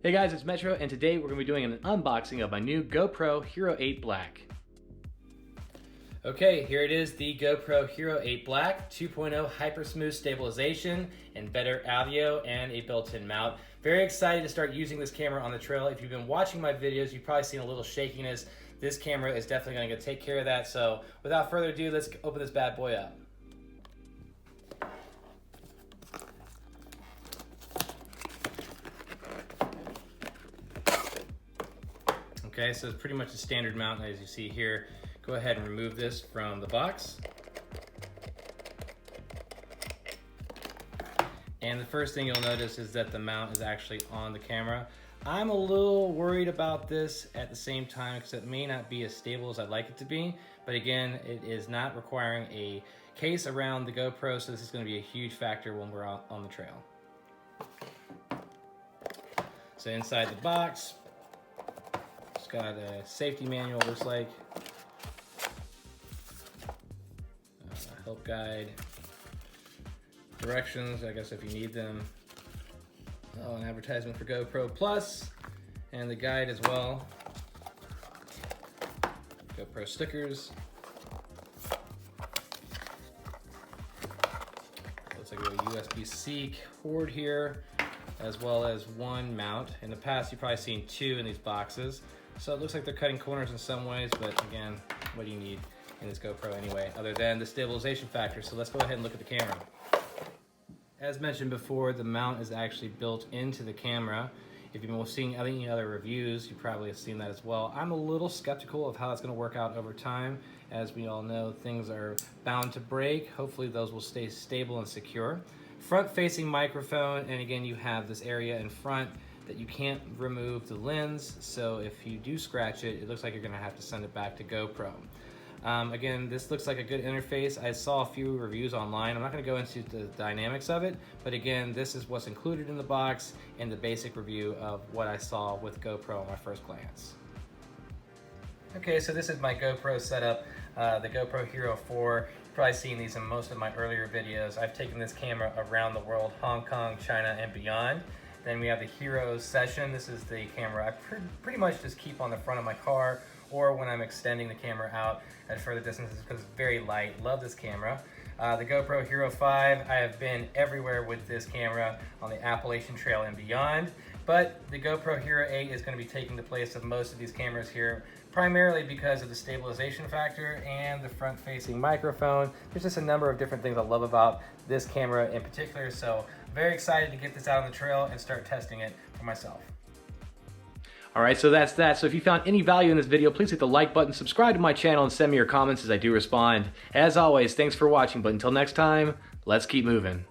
Hey guys, it's Metro, and today we're going to be doing an unboxing of my new GoPro Hero 8 Black. Okay, here it is, the GoPro Hero 8 Black 2.0 Hypersmooth Stabilization and better audio and a built-in mount. Very excited to start using this camera on the trail. If you've been watching my videos, you've probably seen a little shakiness. This camera is definitely going to take care of that. So without further ado, let's open this bad boy up. Okay, so it's pretty much a standard mount as you see here. Go ahead and remove this from the box. And the first thing you'll notice is that the mount is actually on the camera. I'm a little worried about this at the same time because it may not be as stable as I'd like it to be. But again, it is not requiring a case around the GoPro, so this is going to be a huge factor when we're out on the trail. So inside the box, got a safety manual, looks like, help guide, directions, I guess if you need them, an advertisement for GoPro Plus, and the guide as well, GoPro stickers, looks like a USB-C cord here, as well as one mount. In the past, you've probably seen two in these boxes. So it looks like they're cutting corners in some ways, but again, what do you need in this GoPro anyway, other than the stabilization factor? So let's go ahead and look at the camera. As mentioned before, the mount is actually built into the camera. If you've been seeing any other reviews, you probably have seen that as well. I'm a little skeptical of how that's gonna work out over time. As we all know, things are bound to break. Hopefully those will stay stable and secure. Front-facing microphone, and again, you have this area in front that you can't remove the lens, so if you do scratch it, it looks like you're gonna have to send it back to GoPro. Again, this looks like a good interface. I saw a few reviews online. I'm not gonna go into the dynamics of it, but again, this is what's included in the box and the basic review of what I saw with GoPro on my first glance. Okay, so this is my GoPro setup, the GoPro Hero 4. You've probably seen these in most of my earlier videos. I've taken this camera around the world, Hong Kong, China, and beyond. Then we have the Hero Session. This is the camera I pretty much just keep on the front of my car or when I'm extending the camera out at further distances because it's very light. Love this camera. The GoPro Hero 5, I have been everywhere with this camera on the Appalachian Trail and beyond. But the GoPro Hero 8 is going to be taking the place of most of these cameras here, primarily because of the stabilization factor and the front-facing microphone. There's just a number of different things I love about this camera in particular, so very excited to get this out on the trail and start testing it for myself. All right, so that's that. So if you found any value in this video, please hit the like button, subscribe to my channel, and send me your comments as I do respond. As always, thanks for watching, but until next time, let's keep moving.